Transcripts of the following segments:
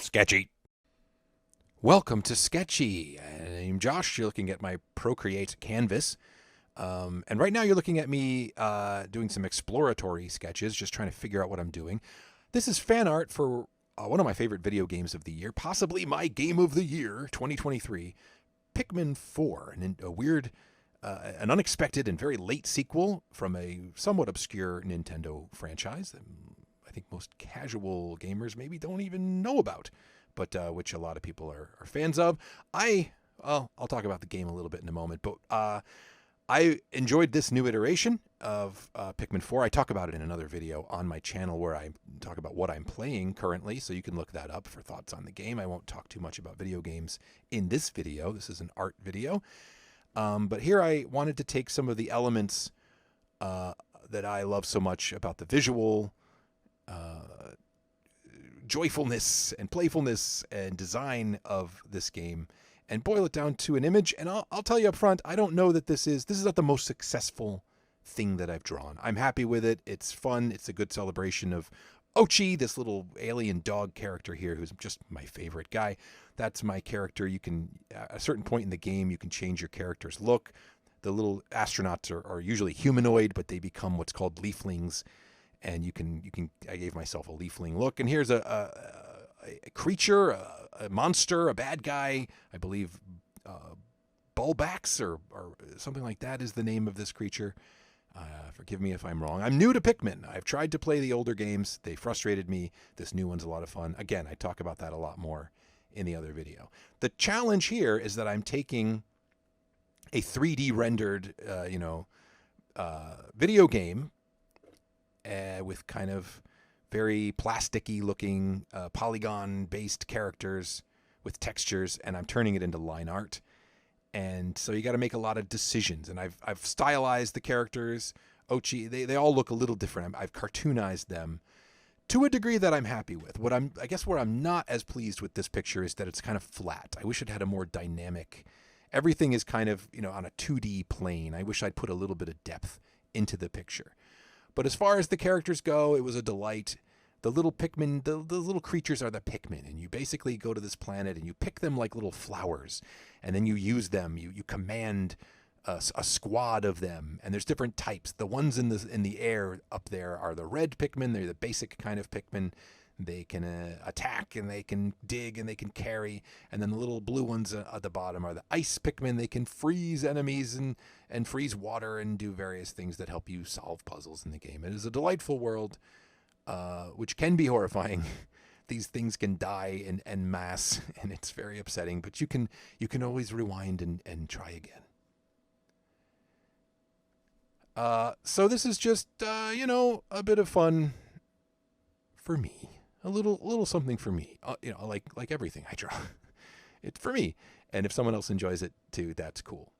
Sketchy. Welcome to Sketchy. I'm Josh. You're looking at my Procreate canvas. And right now you're looking at me doing some exploratory sketches, just trying to figure out what I'm doing. This is fan art for one of my favorite video games of the year, possibly my game of the year, 2023, Pikmin 4, a weird, an unexpected and very late sequel from a somewhat obscure Nintendo franchise that I think most casual gamers maybe don't even know about, but which a lot of people are fans of. I'll talk about the game a little bit in a moment, but I enjoyed this new iteration of Pikmin 4. I talk about it in another video on my channel where I talk about what I'm playing currently, so you can look that up for thoughts on the game. I won't talk too much about video games in this video. This is an art video. But here I wanted to take some of the elements that I love so much about the visual, joyfulness and playfulness and design of this game and boil it down to an image. And I'll tell you up front, I don't know that this is not the most successful thing that I've drawn. I'm happy with it. It's fun. It's a good celebration of Ochi, this little alien dog character here who's just my favorite guy. That's my character. You can, at a certain point in the game, you can change your character's look. The little astronauts are usually humanoid, but they become what's called leaflings. And you can. I gave myself a leafling look. And here's a creature, a monster, a bad guy. I believe Bulbax or something like that is the name of this creature. Forgive me if I'm wrong. I'm new to Pikmin. I've tried to play the older games. They frustrated me. This new one's a lot of fun. Again, I talk about that a lot more in the other video. The challenge here is that I'm taking a 3D rendered, video game with kind of very plasticky looking polygon-based characters with textures, and I'm turning it into line art. And so you got to make a lot of decisions. And I've stylized the characters. Ochi, they all look a little different. I've cartoonized them to a degree that I'm happy with. Where I'm not as pleased with this picture is that it's kind of flat. I wish it had a more dynamic. Everything is kind of, on a 2D plane. I wish I'd put a little bit of depth into the picture. But as far as the characters go, it was a delight. The little Pikmin, the little creatures are the Pikmin, and you basically go to this planet and you pick them like little flowers, and then you use them. You command a squad of them, and there's different types. The ones in the air up there are the red Pikmin. They're the basic kind of Pikmin. They can attack, and they can dig, and they can carry. And then the little blue ones at the bottom are the ice Pikmin. They can freeze enemies and freeze water and do various things that help you solve puzzles in the game. It is a delightful world, which can be horrifying. These things can die en masse, and it's very upsetting. But you can always rewind and try again. So this is just a bit of fun for me. A little something for me, like everything I draw. It's for me, and if someone else enjoys it too, that's cool.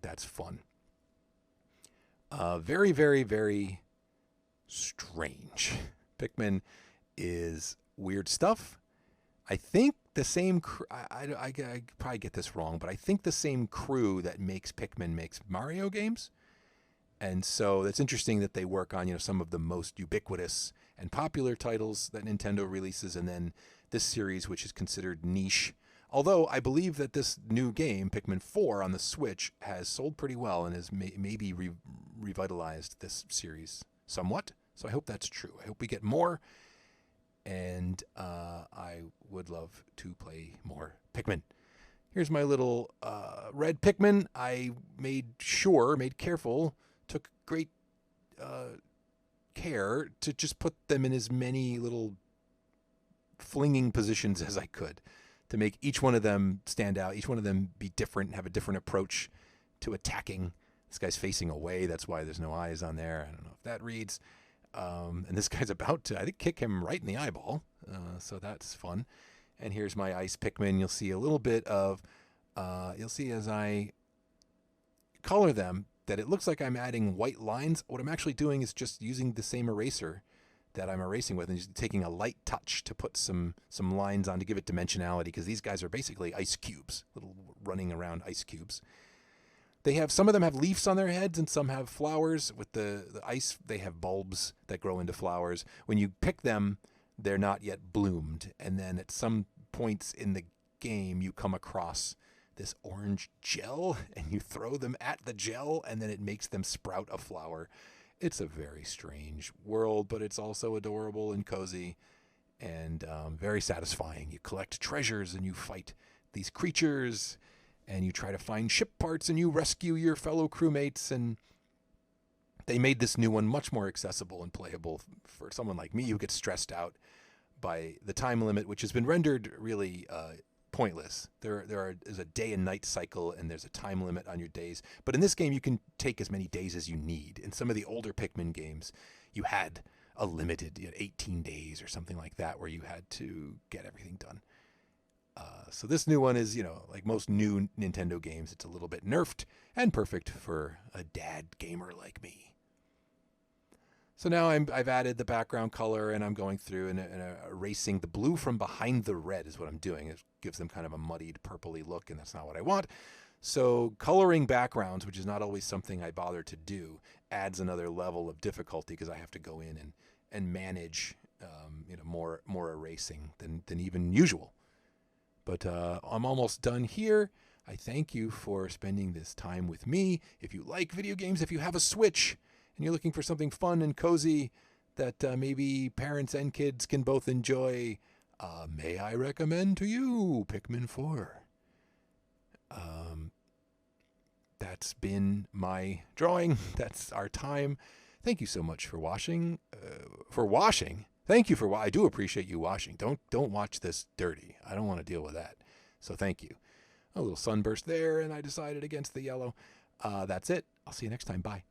That's fun. Very, very, very strange. Pikmin is weird stuff. I think the same. I probably get this wrong, but I think the same crew that makes Pikmin makes Mario games. And so it's interesting that they work on, some of the most ubiquitous and popular titles that Nintendo releases, and then this series, which is considered niche. Although I believe that this new game, Pikmin 4 on the Switch, has sold pretty well and has maybe revitalized this series somewhat. So I hope that's true. I hope we get more, and I would love to play more Pikmin. Here's my little red Pikmin. I made careful, took great care to just put them in as many little flinging positions as I could to make each one of them stand out, each one of them be different, have a different approach to attacking. This guy's facing away. That's why there's no eyes on there. I don't know if that reads. And this guy's about to, I think, kick him right in the eyeball. So that's fun. And here's my ice Pikmin. You'll see a little bit of, you'll see as I color them, that it looks like I'm adding white lines. What I'm actually doing is just using the same eraser that I'm erasing with and just taking a light touch to put some lines on to give it dimensionality, because these guys are basically ice cubes, little running around ice cubes. They have, some of them have leaves on their heads and some have flowers. With the ice, they have bulbs that grow into flowers. When you pick them, they're not yet bloomed. And then at some points in the game, you come across this orange gel and you throw them at the gel and then it makes them sprout a flower. It's a very strange world, but it's also adorable and cozy and very satisfying. You collect treasures and you fight these creatures and you try to find ship parts and you rescue your fellow crewmates. And they made this new one much more accessible and playable for someone like me who gets stressed out by the time limit, which has been rendered really pointless. There is a day and night cycle and there's a time limit on your days. But in this game, you can take as many days as you need. In some of the older Pikmin games, you had a limited, 18 days or something like that, where you had to get everything done. So this new one is, like most new Nintendo games, it's a little bit nerfed and perfect for a dad gamer like me. So now I've added the background color and I'm going through and erasing the blue from behind the red is what I'm doing. It gives them kind of a muddied purpley look, and that's not what I want. So coloring backgrounds, which is not always something I bother to do, adds another level of difficulty because I have to go in and manage more erasing than even usual. But I'm almost done here. I thank you for spending this time with me. If you like video games, if you have a Switch and you're looking for something fun and cozy that maybe parents and kids can both enjoy, may I recommend to you Pikmin 4. That's been my drawing. That's our time. Thank you so much for washing. Thank you for I do appreciate you washing. Don't watch this dirty. I don't want to deal with that. So thank you. A little sunburst there, and I decided against the yellow. That's it. I'll see you next time. Bye.